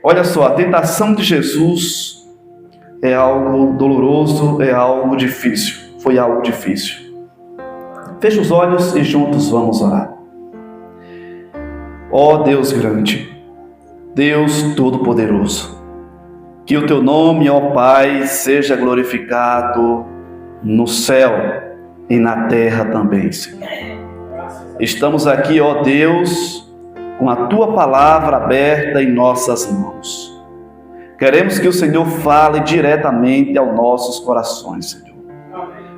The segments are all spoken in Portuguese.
Olha só, a tentação de Jesus é algo doloroso, é algo difícil. Foi algo difícil. Feche os olhos e juntos vamos orar. Ó Deus grande, Deus Todo-Poderoso, que o Teu nome, ó Pai, seja glorificado no céu e na terra também, Senhor. Estamos aqui, ó Deus, com a Tua palavra aberta em nossas mãos. Queremos que o Senhor fale diretamente aos nossos corações, Senhor.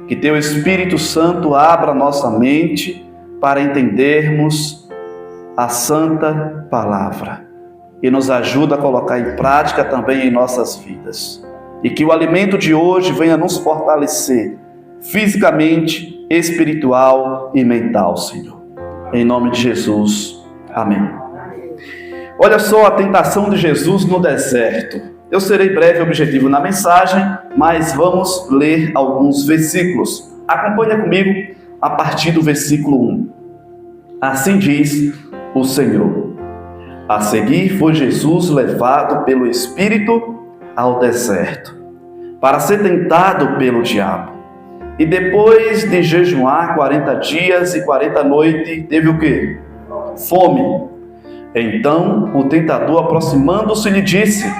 Que Teu Espírito Santo abra nossa mente para entendermos a santa palavra e nos ajuda a colocar em prática também em nossas vidas. E que o alimento de hoje venha nos fortalecer fisicamente, espiritual e mental, Senhor. Em nome de Jesus. Amém. Olha só a tentação de Jesus no deserto. Eu serei breve e objetivo na mensagem, mas vamos ler alguns versículos. Acompanha comigo a partir do versículo 1. Assim diz o Senhor: a seguir foi Jesus levado pelo Espírito ao deserto, para ser tentado pelo diabo. E depois de jejuar 40 dias e 40 noites, teve o quê? Fome. Então o tentador, aproximando-se, lhe disse: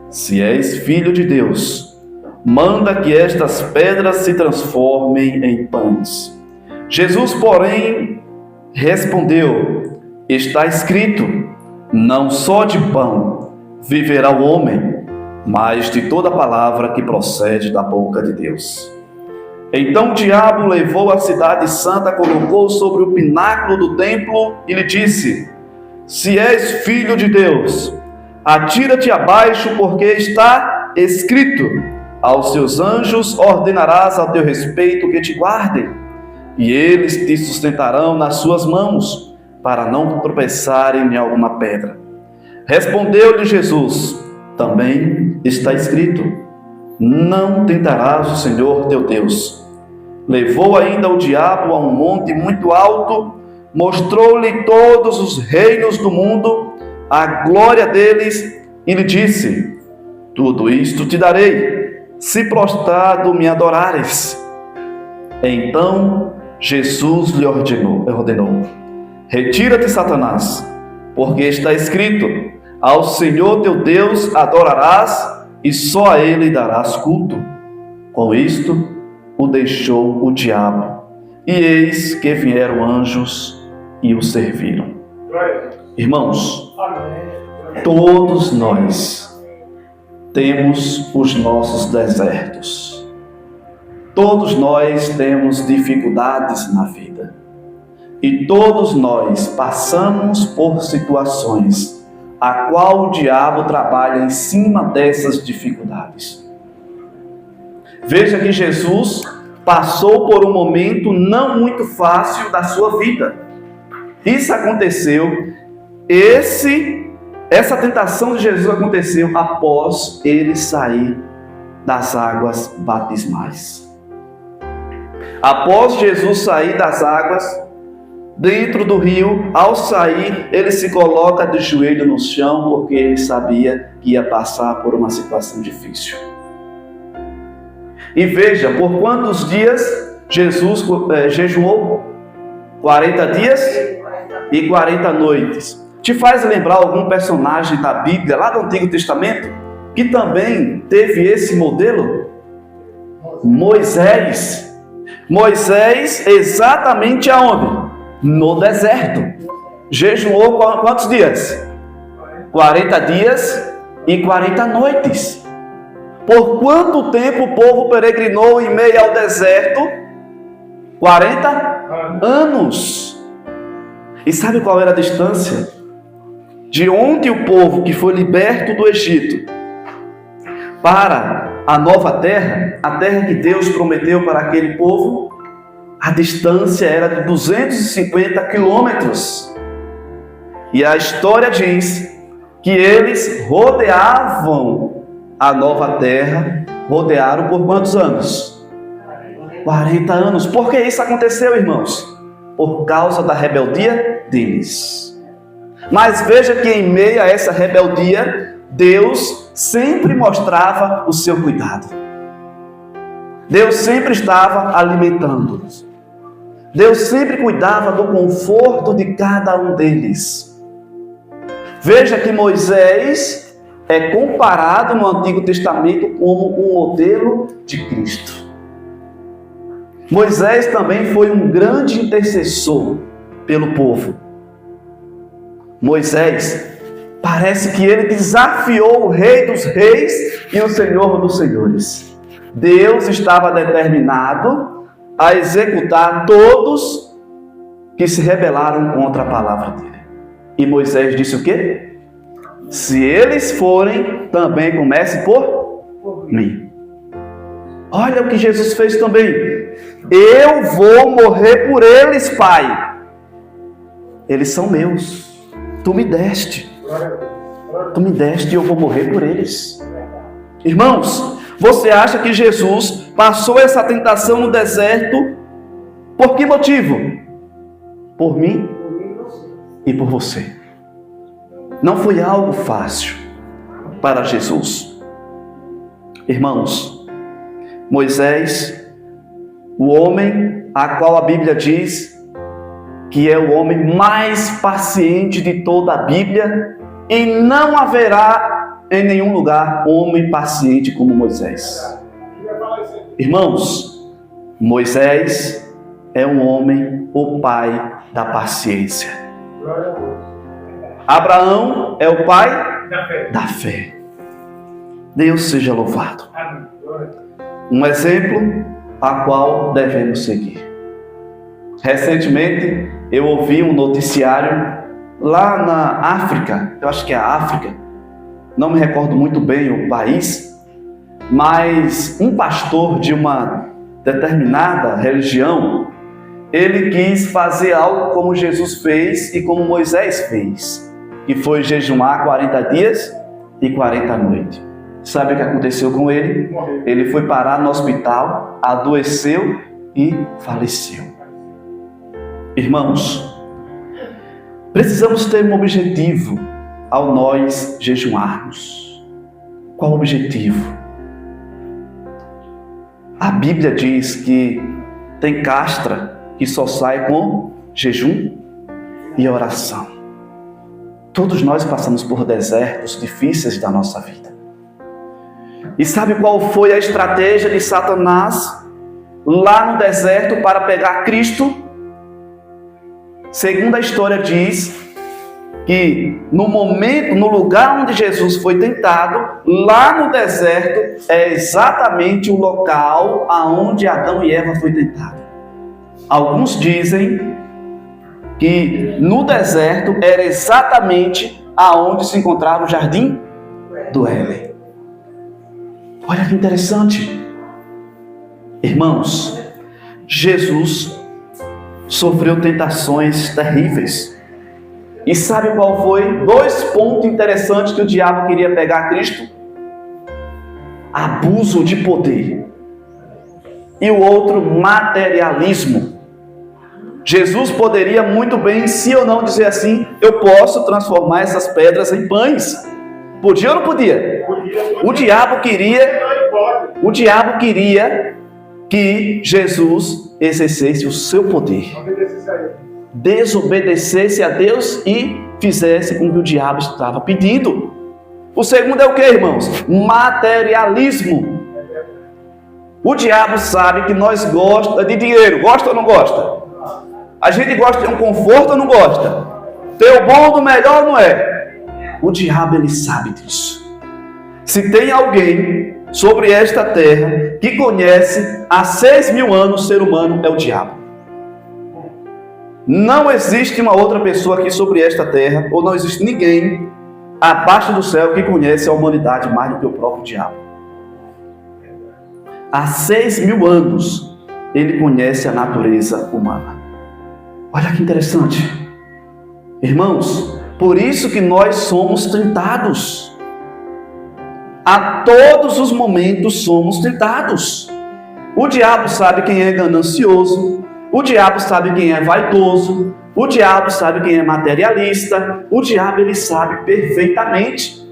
se és filho de Deus, manda que estas pedras se transformem em pães. Jesus, porém, respondeu: está escrito, não só de pão viverá o homem, mas de toda palavra que procede da boca de Deus. Então o diabo levou a cidade santa, colocou sobre o pináculo do templo e lhe disse: se és filho de Deus, atira-te abaixo, porque está escrito, aos seus anjos ordenarás a teu respeito que te guardem, e eles te sustentarão nas suas mãos, para não tropeçarem em alguma pedra. Respondeu-lhe Jesus: também está escrito, não tentarás o Senhor teu Deus. Levou ainda o diabo a um monte muito alto, mostrou-lhe todos os reinos do mundo, a glória deles, e lhe disse: tudo isto te darei, se prostrado me adorares. Então Jesus lhe ordenou: retira-te, Satanás, porque está escrito, ao Senhor teu Deus adorarás, e só a Ele darás culto. Com isto o deixou o diabo, e eis que vieram anjos e o serviram. Irmãos, todos nós temos os nossos desertos. Todos nós temos dificuldades na vida. E todos nós passamos por situações a qual o diabo trabalha em cima dessas dificuldades. Veja que Jesus passou por um momento não muito fácil da sua vida. Isso aconteceu, essa tentação de Jesus aconteceu após ele sair das águas batismais. Após Jesus sair das águas, dentro do rio, ao sair, ele se coloca de joelho no chão, porque ele sabia que ia passar por uma situação difícil. E veja, por quantos dias Jesus jejuou? 40 dias e 40 noites. Te faz lembrar algum personagem da Bíblia, lá do Antigo Testamento, que também teve esse modelo? Moisés. Moisés, exatamente aonde? No deserto. Jejuou quantos dias? 40 dias e 40 noites. Por quanto tempo o povo peregrinou em meio ao deserto? 40 anos. E sabe qual era a distância? De onde o povo que foi liberto do Egito para a nova terra, a terra que Deus prometeu para aquele povo, a distância era de 250 quilômetros. E a história diz que eles rodeavam a nova terra, rodearam por quantos anos? 40 anos. Por que isso aconteceu, irmãos? Por causa da rebeldia deles. Mas veja que em meio a essa rebeldia, Deus sempre mostrava o seu cuidado. Deus sempre estava alimentando-os. Deus sempre cuidava do conforto de cada um deles. Veja que Moisés é comparado no Antigo Testamento como um modelo de Cristo. Moisés também foi um grande intercessor pelo povo. Moisés, parece que ele desafiou o Rei dos Reis e o Senhor dos Senhores. Deus estava determinado a executar todos que se rebelaram contra a palavra dele. E Moisés disse o quê? Se eles forem, também comece por mim. Olha o que Jesus fez também. Eu vou morrer por eles, Pai. Eles são meus. Tu me deste. Tu me deste e eu vou morrer por eles. Irmãos, você acha que Jesus passou essa tentação no deserto por que motivo? Por mim e por você. Não foi algo fácil para Jesus. Irmãos, Moisés, o homem a qual a Bíblia diz que é o homem mais paciente de toda a Bíblia, e não haverá em nenhum lugar homem paciente como Moisés. Irmãos, Moisés é um homem, o pai da paciência. Abraão é o pai da fé. Deus seja louvado. Um exemplo a qual devemos seguir. Recentemente eu ouvi um noticiário lá na África, eu acho que é a África, não me recordo muito bem o país, mas um pastor de uma determinada religião, ele quis fazer algo como Jesus fez e como Moisés fez, que foi jejuar 40 dias e 40 noites. Sabe o que aconteceu com ele? Ele foi parar no hospital, adoeceu e faleceu. Irmãos, precisamos ter um objetivo ao nós jejuarmos. Qual o objetivo? A Bíblia diz que tem castra que só sai com jejum e oração. Todos nós passamos por desertos difíceis da nossa vida. E sabe qual foi a estratégia de Satanás lá no deserto para pegar Cristo? Segundo a história diz que no momento, no lugar onde Jesus foi tentado, lá no deserto, é exatamente o local aonde Adão e Eva foi tentado. Alguns dizem que no deserto era exatamente aonde se encontrava o jardim do Éden. Olha que interessante. Irmãos, Jesus sofreu tentações terríveis. E sabe qual foi? 2 pontos interessantes que o diabo queria pegar Cristo. Abuso de poder. E o outro, materialismo. Jesus poderia muito bem, se ou não, dizer assim: eu posso transformar essas pedras em pães. Podia ou não podia? O diabo queria que Jesus exercesse o seu poder, desobedecesse a Deus e fizesse com que o diabo estava pedindo. O segundo é o que, irmãos? Materialismo. O diabo sabe que nós gostamos de dinheiro. Gosta ou não gosta? A gente gosta de um conforto ou não gosta? Ter o bom do melhor, não é? O diabo, ele sabe disso. Se tem alguém sobre esta terra que conhece há 6.000 anos o ser humano, é o diabo. Não existe uma outra pessoa aqui sobre esta terra, ou não existe ninguém abaixo do céu que conhece a humanidade mais do que o próprio diabo. Há 6.000 anos ele conhece a natureza humana. Olha que interessante. Irmãos, por isso que nós somos tentados. A todos os momentos somos tentados. O diabo sabe quem é ganancioso, o diabo sabe quem é vaidoso, o diabo sabe quem é materialista, o diabo, ele sabe perfeitamente.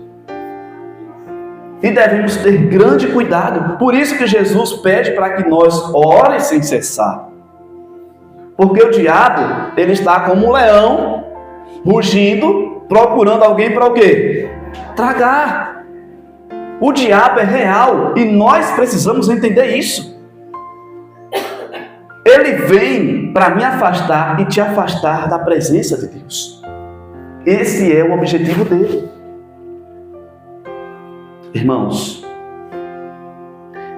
E devemos ter grande cuidado. Por isso que Jesus pede para que nós orem sem cessar. Porque o diabo, ele está como um leão, rugindo, procurando alguém para o quê? Tragar. O diabo é real e nós precisamos entender isso. Ele vem para me afastar e te afastar da presença de Deus. Esse é o objetivo dele. Irmãos,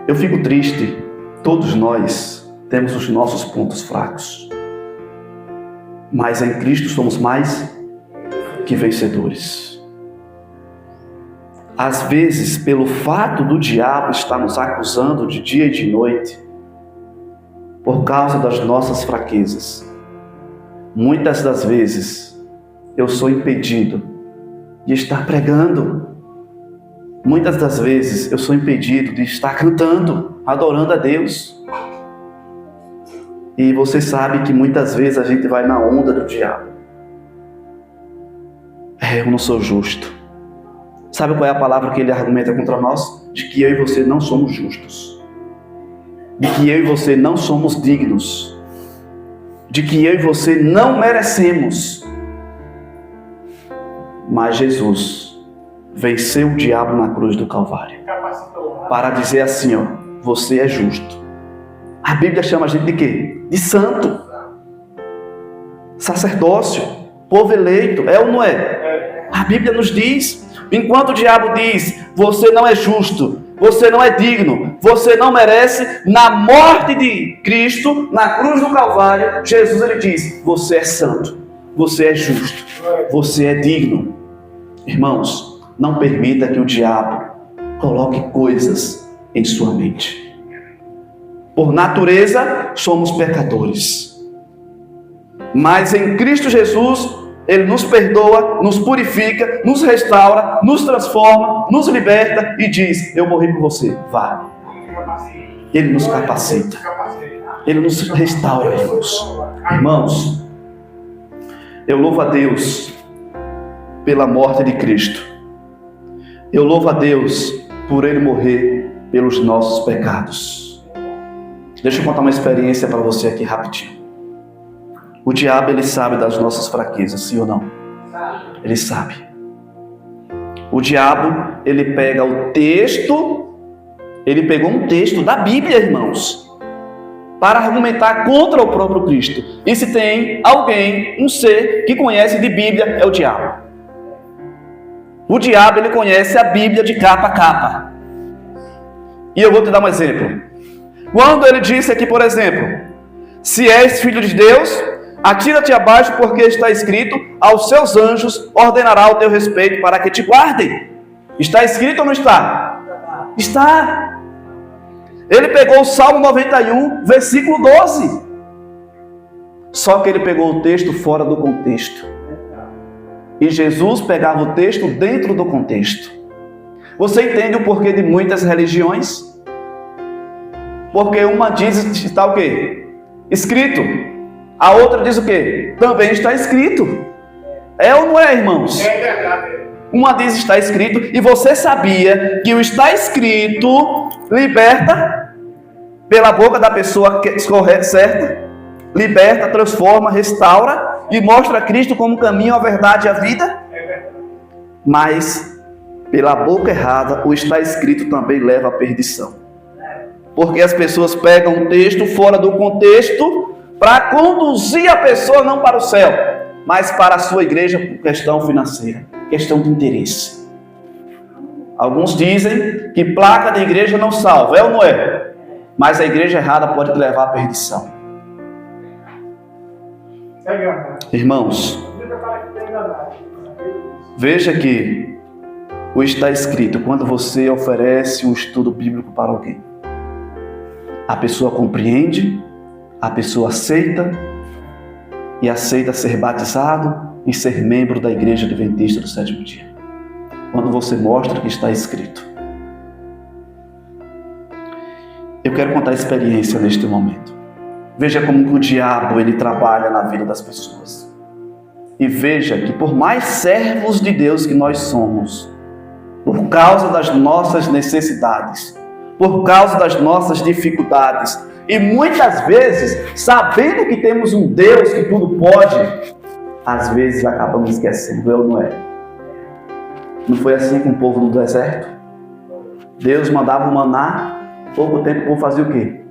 eu fico triste. Todos nós temos os nossos pontos fracos. Mas em Cristo somos mais que vencedores. Às vezes, pelo fato do diabo estar nos acusando de dia e de noite, por causa das nossas fraquezas, muitas das vezes eu sou impedido de estar pregando. Muitas das vezes eu sou impedido de estar cantando, adorando a Deus. E você sabe que muitas vezes a gente vai na onda do diabo. Eu não sou justo. Sabe qual é a palavra que ele argumenta contra nós? De que eu e você não somos justos. De que eu e você não somos dignos. De que eu e você não merecemos. Mas Jesus venceu o diabo na cruz do Calvário. Para dizer assim, ó, você é justo. A Bíblia chama a gente de quê? De santo. Sacerdócio. Povo eleito. É ou não é? A Bíblia nos diz. Enquanto o diabo diz, você não é justo, você não é digno, você não merece, na morte de Cristo, na cruz do Calvário, Jesus ele diz, você é santo, você é justo, você é digno. Irmãos, não permita que o diabo coloque coisas em sua mente. Por natureza, somos pecadores. Mas em Cristo Jesus, Ele nos perdoa, nos purifica, nos restaura, nos transforma, nos liberta e diz, eu morri por você, vá. Ele nos capacita. Ele nos restaura, irmãos. Irmãos, eu louvo a Deus pela morte de Cristo. Eu louvo a Deus por Ele morrer pelos nossos pecados. Deixa eu contar uma experiência para você aqui rapidinho. O diabo, ele sabe das nossas fraquezas, sim ou não? Ele sabe. O diabo, ele pega o texto, ele pegou um texto da Bíblia, irmãos, para argumentar contra o próprio Cristo. E se tem alguém, um ser que conhece de Bíblia, é o diabo. O diabo, ele conhece a Bíblia de capa a capa. E eu vou te dar um exemplo. Quando ele disse aqui, por exemplo, se és filho de Deus, atira-te abaixo, porque está escrito, aos seus anjos ordenará o teu respeito para que te guardem. Está escrito ou não está? Está. Ele pegou o Salmo 91, versículo 12. Só que ele pegou o texto fora do contexto. E Jesus pegava o texto dentro do contexto. Você entende o porquê de muitas religiões? Porque uma diz está o quê? Escrito. A outra diz o quê? Também está escrito. É ou não é, irmãos? É verdade. Uma diz está escrito, e você sabia que o está escrito liberta pela boca da pessoa certa, liberta, transforma, restaura e mostra Cristo como caminho, a verdade e a vida. Mas pela boca errada, o está escrito também leva à perdição. Porque as pessoas pegam um texto fora do contexto para conduzir a pessoa não para o céu, mas para a sua igreja por questão financeira, questão de interesse. Alguns dizem que placa de igreja não salva, é ou não é? Mas a igreja errada pode te levar à perdição. Irmãos, veja que o está escrito quando você oferece um estudo bíblico para alguém. A pessoa compreende, a pessoa aceita e aceita ser batizado e ser membro da Igreja Adventista do Sétimo Dia. Quando você mostra que está escrito. Eu quero contar a experiência neste momento. Veja como que o diabo ele trabalha na vida das pessoas. E veja que por mais servos de Deus que nós somos, por causa das nossas necessidades, por causa das nossas dificuldades. E muitas vezes, sabendo que temos um Deus que tudo pode, às vezes acabamos esquecendo, eu não é? Não foi assim com o povo no deserto? Deus mandava o maná, pouco tempo o povo fazia o quê?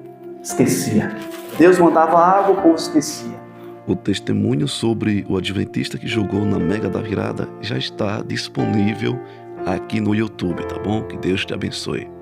Esquecia. Deus mandava água, o povo esquecia. O testemunho sobre o adventista que jogou na Mega da Virada já está disponível aqui no YouTube, tá bom? Que Deus te abençoe.